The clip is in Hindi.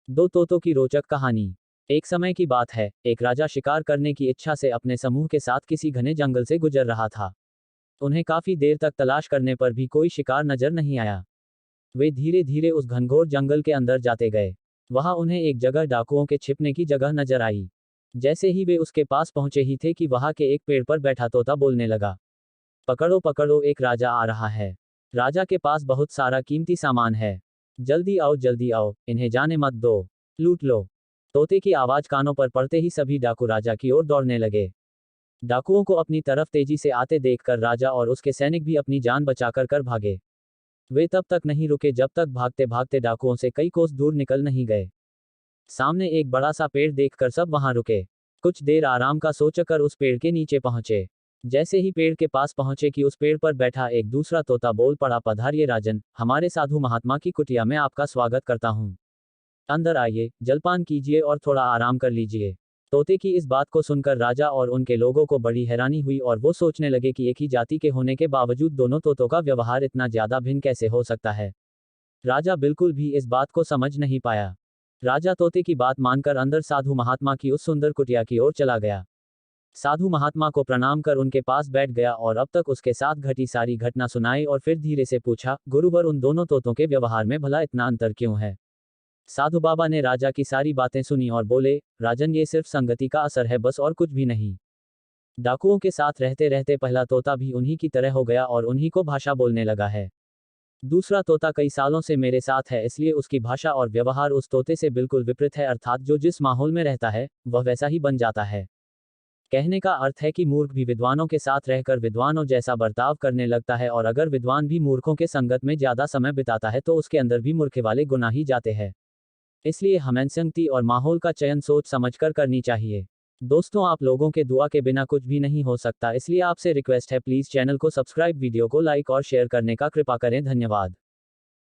दो तोतों की रोचक कहानी। एक समय की बात है, एक राजा शिकार करने की इच्छा से अपने समूह के साथ किसी घने जंगल से गुजर रहा था। उन्हें काफी देर तक तलाश करने पर भी कोई शिकार नजर नहीं आया। वे धीरे धीरे उस घनघोर जंगल के अंदर जाते गए। वहां उन्हें एक जगह डाकुओं के छिपने की जगह नजर आई। जैसे ही वे उसके पास पहुंचे ही थे कि वहां के एक पेड़ पर बैठा तोता बोलने लगा। पकड़ो पकड़ो, एक राजा आ रहा है। राजा के पास बहुत सारा कीमती सामान है। जल्दी आओ, इन्हें जाने मत दो। लूट लो। तोते की आवाज कानों पर पड़ते ही सभी डाकू राजा की ओर दौड़ने लगे। डाकुओं को अपनी तरफ तेजी से आते देखकर राजा और उसके सैनिक भी अपनी जान बचाकर कर भागे। वे तब तक नहीं रुके जब तक भागते भागते डाकुओं से कई कोस दूर निकल नहीं गए। सामने एक बड़ा सा पेड़ देखकर सब वहां रुके। कुछ देर आराम का सोचकर उस पेड़ के नीचे पहुंचे। जैसे ही पेड़ के पास पहुंचे कि उस पेड़ पर बैठा एक दूसरा तोता बोल पड़ा, पधारिए राजन, हमारे साधु महात्मा की कुटिया में आपका स्वागत करता हूं। अंदर आइए, जलपान कीजिए और थोड़ा आराम कर लीजिए। तोते की इस बात को सुनकर राजा और उनके लोगों को बड़ी हैरानी हुई और वो सोचने लगे कि एक ही जाति के होने के बावजूद दोनों तोतों का व्यवहार इतना ज्यादा भिन्न कैसे हो सकता है। राजा बिल्कुल भी इस बात को समझ नहीं पाया। राजा तोते की बात मानकर अंदर साधु महात्मा की उस सुंदर कुटिया की ओर चला गया। साधु महात्मा को प्रणाम कर उनके पास बैठ गया और अब तक उसके साथ घटी सारी घटना सुनाई और फिर धीरे से पूछा, गुरुवर, उन दोनों तोतों के व्यवहार में भला इतना अंतर क्यों है। साधु बाबा ने राजा की सारी बातें सुनी और बोले, राजन, ये सिर्फ संगति का असर है, बस और कुछ भी नहीं। डाकुओं के साथ रहते रहते पहला तोता भी उन्हीं की तरह हो गया और उन्हीं को भाषा बोलने लगा है। दूसरा तोता कई सालों से मेरे साथ है, इसलिए उसकी भाषा और व्यवहार उस तोते से बिल्कुल विपरीत है, अर्थात जो जिस माहौल में रहता है वह वैसा ही बन जाता है। कहने का अर्थ है कि मूर्ख भी विद्वानों के साथ रहकर विद्वानों जैसा बर्ताव करने लगता है, और अगर विद्वान भी मूर्खों के संगत में ज्यादा समय बिताता है तो उसके अंदर भी मूर्खे वाले गुण ही जाते हैं। इसलिए हमें संगति और माहौल का चयन सोच समझकर करनी चाहिए। दोस्तों, आप लोगों के दुआ के बिना कुछ भी नहीं हो सकता, इसलिए आपसे रिक्वेस्ट है, प्लीज चैनल को सब्सक्राइब, वीडियो को लाइक और शेयर करने का कृपा करें। धन्यवाद।